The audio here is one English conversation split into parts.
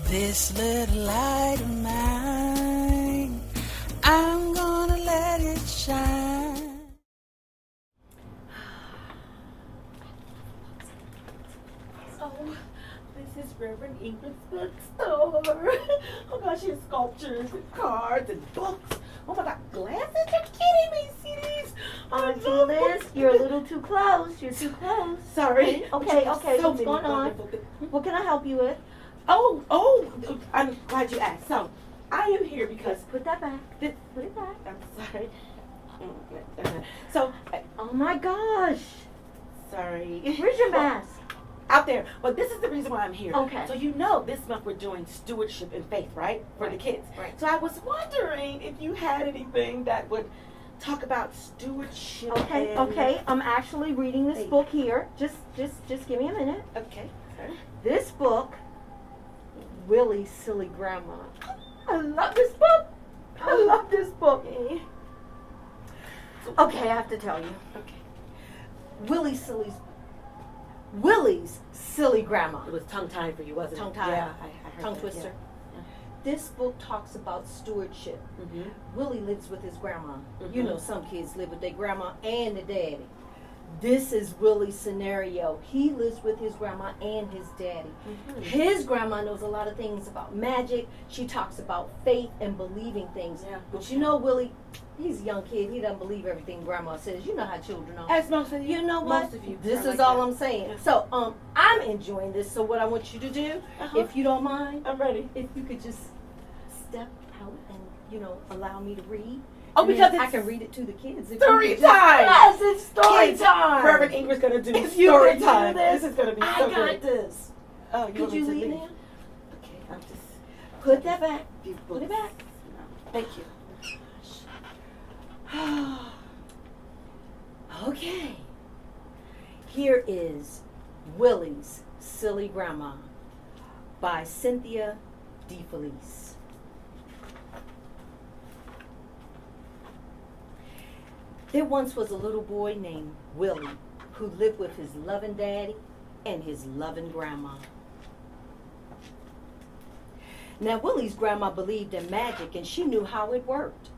This little light of mine, I'm gonna let it shine. Oh, this is Reverend Ingrid's bookstore. Oh gosh, she has sculptures and cards and books. Oh my God, glasses? You're kidding me, see these? Auntie Liz, you're a little too close. You're too close. Sorry. Okay, So what's many going on? wonderful things. What can I help you with? Oh, I'm glad you asked. So, I am here because Put that back. Put it back. I'm sorry. So, Oh my gosh. sorry. Where's your mask? Out there. But this is the reason why I'm here. Okay. So this month we're doing Stewardship and Faith, right? For the kids. Right. So I was wondering if you had anything that would talk about stewardship. Okay. I'm actually reading this Faith. book here. Just give me a minute. Okay. This book, Willy, Silly Grandma. I love this book. I love this book. Okay, I have to tell you. Okay. Willie's Silly Grandma. It was tongue-tied for you, wasn't it? Tongue-tied. Yeah, I heard Tongue that, twister. yeah. This book talks about stewardship. Mm-hmm. Willie lives with his grandma. Mhm. You know, some kids live with their grandma and their daddy. This is Willie's scenario. He lives with his grandma and his daddy. Mhm. His grandma knows a lot of things about magic. She talks about faith and believing things. Yeah, But okay. you know, Willie, he's a young kid. He doesn't believe everything grandma says. You know how children are. As most of you. You know what? Most of you. This are is like all that. I'm saying. Yeah. So, I'm enjoying this. So what I want you to do, Uh-huh. if you don't mind, I'm ready. if you could just step out and, allow me to read. Oh, And then because I it's can read it to the kids. If story you could just- time. Yes, it's story Kids, time. Reverend Ingrid's going to do If you story could do time. this, This is going to be I so got great. this. Oh, you Could want me you to leave leave? now? Okay, I'm just... Put that back. Few Put it books. back. No, thank you. Okay. Here is Willie's Silly Grandma by Cynthia DeFelice. There once was a little boy named Willy who lived with his loving daddy and his loving grandma. Now, Willie's grandma believed in magic and she knew how it worked.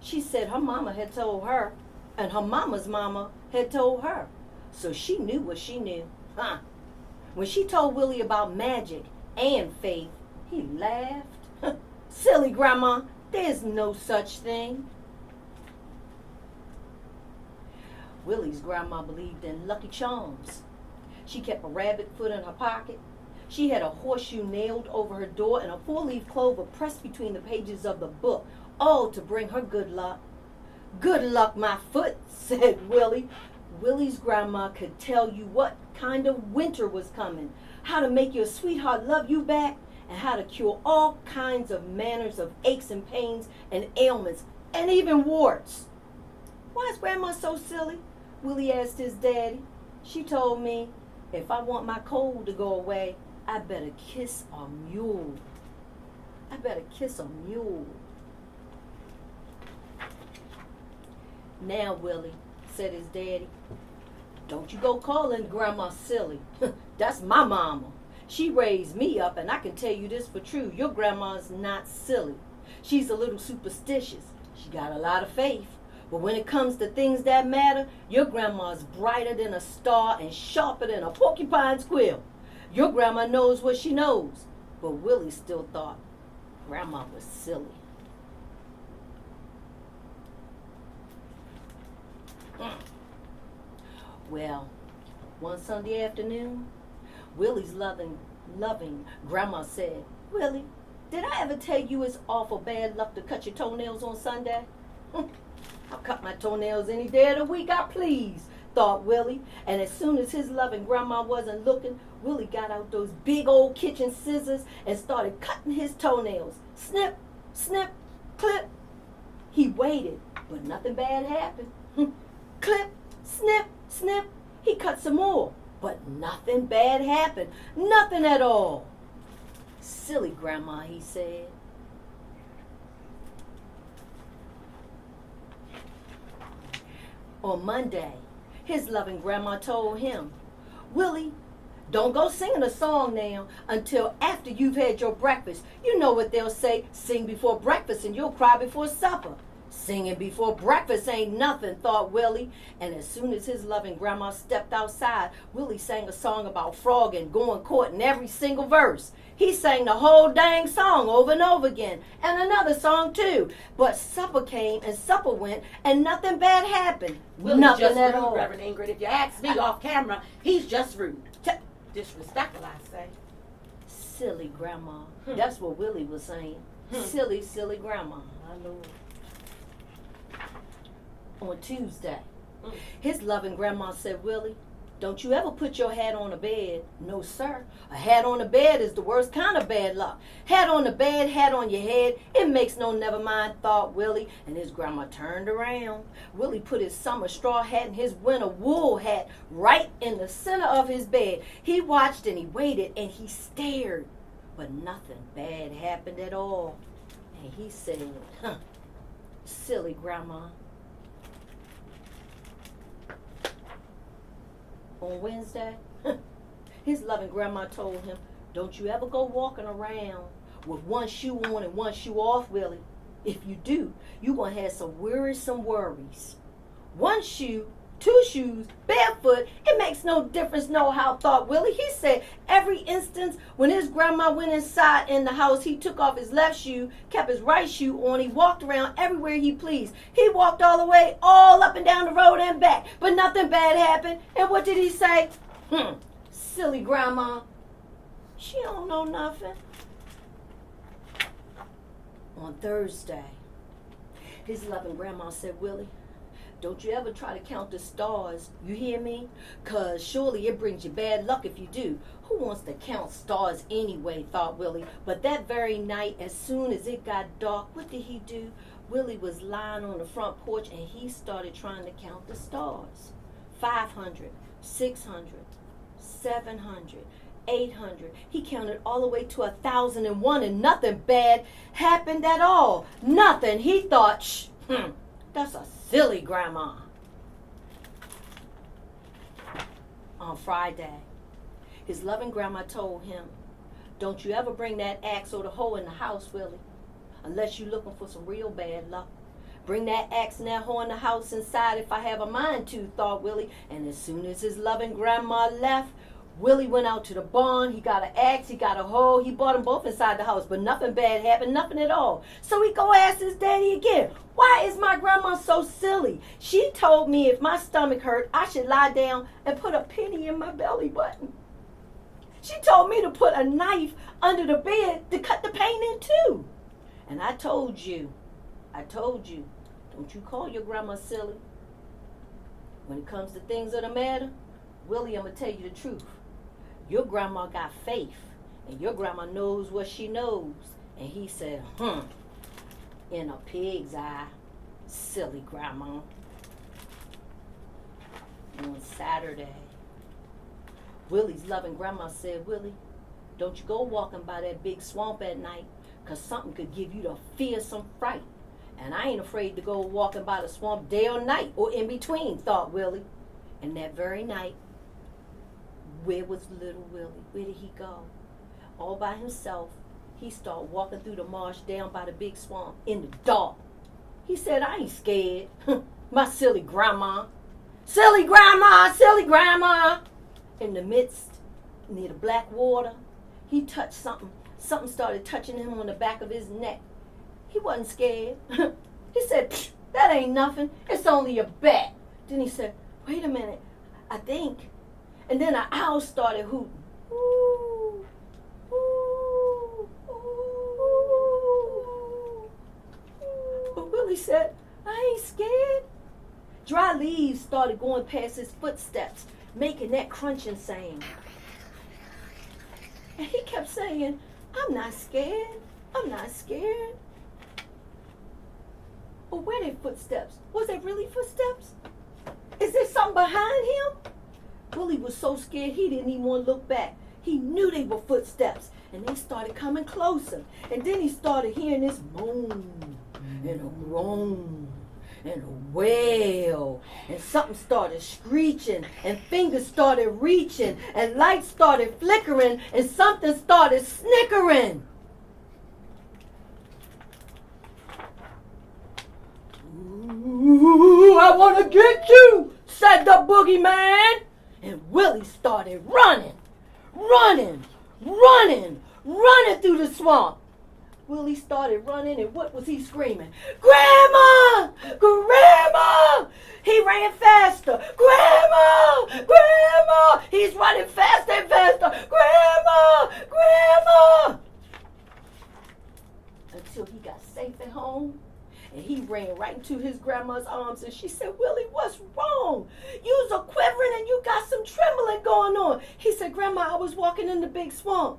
She said her mama had told her, and her mama's mama had told her. So she knew what she knew. When she told Willie about magic and faith, he laughed. Silly grandma, there's no such thing. Willie's grandma believed in lucky charms. She kept a rabbit foot in her pocket. She had a horseshoe nailed over her door and a four-leaf clover pressed between the pages of the book, all to bring her good luck. Good luck, my foot, said Willie. Willie's grandma could tell you what kind of winter was coming, how to make your sweetheart love you back, and how to cure all kinds of manners of aches and pains and ailments, and even warts. Why is grandma so silly? Willie asked his daddy. She told me, if I want my cold to go away, I better kiss a mule. I better kiss a mule. Now, Willie, said his daddy, don't you go calling grandma silly. That's my mama. She raised me up, and I can tell you this for true. Your grandma's not silly. She's a little superstitious. She got a lot of faith. But when it comes to things that matter, your grandma's brighter than a star and sharper than a porcupine's quill. Your grandma knows what she knows. But Willie still thought grandma was silly. Well, one Sunday afternoon, Willie's loving grandma said, Willie, did I ever tell you it's awful bad luck to cut your toenails on Sunday? I'll cut my toenails any day of the week I please, thought Willie. And as soon as his loving grandma wasn't looking, Willie got out those big old kitchen scissors and started cutting his toenails. Snip, snip, clip. He waited, but nothing bad happened. Clip, snip, snip. He cut some more, but nothing bad happened. Nothing at all. Silly grandma, he said. On Monday, his loving grandma told him, Willie, Don't go singing a song now until after you've had your breakfast. You know what they'll say, sing before breakfast and you'll cry before supper. Singing before breakfast ain't nothing, thought Willie. And as soon as his loving grandma stepped outside, Willie sang a song about frog and going court in every single verse. He sang the whole dang song over and over again, and another song too. But supper came and supper went, and nothing bad happened. Willie's Nothing just at rude, all. Reverend Ingrid. If you ask me off camera, he's just rude. Disrespectful, I say. Silly grandma. That's what Willie was saying. Silly, silly grandma. My Lord. On Tuesday, his loving grandma said, Willie, don't you ever put your hat on a bed. No, sir. A hat on a bed is the worst kind of bad luck. Hat on the bed, hat on your head. It makes no never mind, thought Willie. And his grandma turned around. Willie put his summer straw hat and his winter wool hat right in the center of his bed. He watched and he waited and he stared. But nothing bad happened at all. And he said, silly grandma. On Wednesday, his loving grandma told him, don't you ever go walking around with one shoe on and one shoe off, Willie. If you do, you're going to have some wearisome worries. One shoe, two shoes, barefoot, it makes no difference no how, thought Willie. He said every instance when his grandma went inside in the house, he took off his left shoe, kept his right shoe on, he walked around everywhere he pleased. He walked all the way, all up and down the road and back, but nothing bad happened. And what did he say? Silly grandma. She don't know nothing. On Thursday, his loving grandma said, Willie, don't you ever try to count the stars, you hear me? 'Cause surely it brings you bad luck if you do. Who wants to count stars anyway, thought Willie. But that very night, as soon as it got dark, what did he do? Willie was lying on the front porch and he started trying to count the stars. 500, 600, 700, 800. He counted all the way to 1,001 and nothing bad happened at all. Nothing. He thought, that's a silly grandma. On Friday, his loving grandma told him, don't you ever bring that axe or the hoe in the house, Willie, unless you're looking for some real bad luck. Bring that axe and that hoe in the house inside if I have a mind to, thought Willie. And as soon as his loving grandma left, Willie went out to the barn. He got an axe, he got a hoe. He bought them both inside the house, but nothing bad happened, nothing at all. So he go ask his daddy again, why is my grandma so silly? She told me if my stomach hurt, I should lie down and put a penny in my belly button. She told me to put a knife under the bed to cut the pain in too. And I told you, don't you call your grandma silly. When it comes to things of the matter, Willie, I'm going to tell you the truth. Your grandma got faith, and your grandma knows what she knows. And he said, in a pig's eye, silly grandma. On Saturday, Willie's loving grandma said, Willie, don't you go walking by that big swamp at night, 'cause something could give you the fearsome fright. And I ain't afraid to go walking by the swamp day or night or in between, thought Willie. And that very night, where was little Willie? Where did he go? All by himself, he started walking through the marsh down by the big swamp in the dark. He said, I ain't scared. My silly grandma. Silly grandma, silly grandma. In the midst, near the black water, he touched something. Something started touching him on the back of his neck. He wasn't scared. He said, that ain't nothing. It's only a bat. Then he said, wait a minute, I think. And then an owl started hooting. Ooh, ooh, ooh, ooh. But Willie said, I ain't scared. Dry leaves started going past his footsteps, making that crunching sound. And he kept saying, I'm not scared. I'm not scared. But were they footsteps? Was they really footsteps? Is there something behind him? Willie was so scared he didn't even want to look back. He knew they were footsteps, and they started coming closer. And then he started hearing this moan and a groan. and a wail, and something started screeching, and fingers started reaching, and lights started flickering, and something started snickering. "Ooh, I want to get you," said the boogeyman. And Willy started running through the swamp. Willy started running, and what was he screaming? "Grandma! Grandma!" He ran faster. "Grandma! Grandma!" He's running faster and faster. "Grandma! Grandma!" Until he got safe at home. And he ran right into his grandma's arms, and she said, "Willy, what's wrong? You's a quivering and you got some trembling going on." He said, "Grandma, I was walking in the big swamp,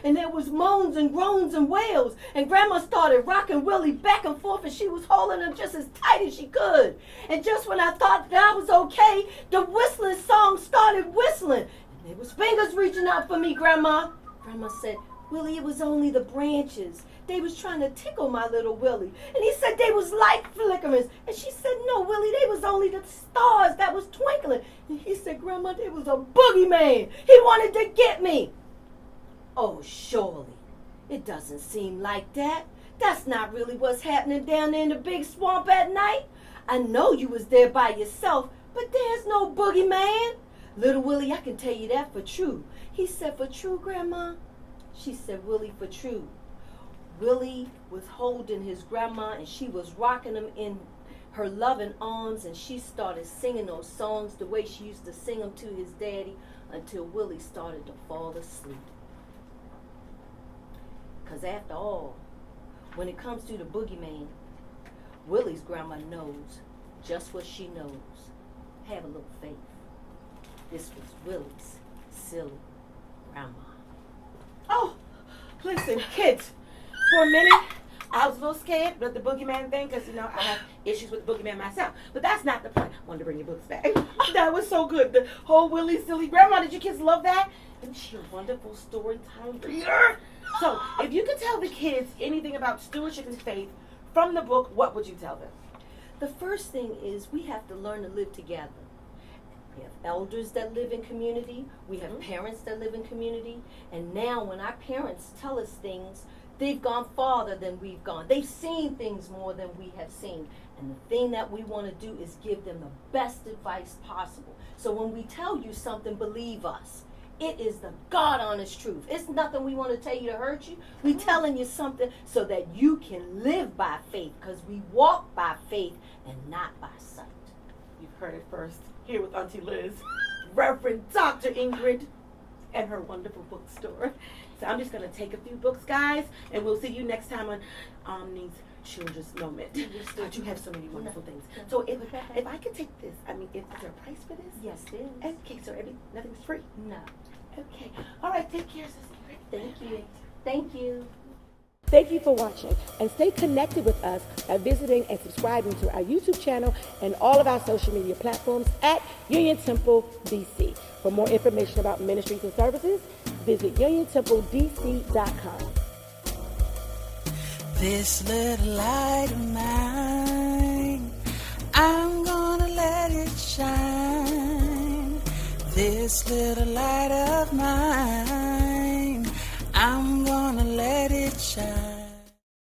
and there was moans and groans and wails, and Grandma started rocking Willy back and forth, and she was holding him just as tight as she could. And just when I thought that I was okay, the whistling song started whistling, and there was fingers reaching out for me, Grandma." Grandma said, "Willy, it was only the branches. They was trying to tickle my little Willy." And he said they was light flickerings. And she said, "No, Willy, they was only the stars that was twinkling." And he said, "Grandma, there was a boogeyman. He wanted to get me." "Oh, surely, it doesn't seem like that. That's not really what's happening down there in the big swamp at night. I know you was there by yourself, but there's no boogeyman. Little Willy, I can tell you that for true." He said, "For true, Grandma?" She said, "Willy, for true." Willy was holding his grandma, and she was rocking him in her loving arms, and she started singing those songs the way she used to sing them to his daddy, until Willy started to fall asleep. Because after all, when it comes to the boogeyman, Willy's grandma knows just what she knows. Have a little faith. This was Willy's silly grandma. Oh, listen, kids. For a minute, I was a little scared with the boogeyman thing because, I have issues with the boogeyman myself. But that's not the point. I wanted to bring your books back. That was so good. The whole Willy silly grandma. Did you kids love that? Isn't she a wonderful storytime reader? So, if you could tell the kids anything about stewardship and faith from the book, what would you tell them? The first thing is we have to learn to live together. We have elders that live in community. We have parents that live in community. And now when our parents tell us things, they've gone farther than we've gone. They've seen things more than we have seen. And the thing that we want to do is give them the best advice possible. So when we tell you something, believe us. It is the God-honest truth. It's nothing we want to tell you to hurt you. We're telling you something so that you can live by faith, because we walk by faith and not by sight. You've heard it first here with Auntie Liz, Reverend Dr. Ingrid, and her wonderful bookstore. So I'm just going to take a few books, guys, and we'll see you next time on Omni's Children's Moment. God, you have so many wonderful things. So if I could take this, is there a price for this? Yes, there is. Okay, so nothing's free? No. Okay. All right, take care, Sissy. Thank you. Thank you. Thank you for watching, and stay connected with us by visiting and subscribing to our YouTube channel and all of our social media platforms at Union Temple DC. For more information about ministries and services, visit uniontempledc.com. This little light of mine, I'm gonna let it shine. This little light of mine.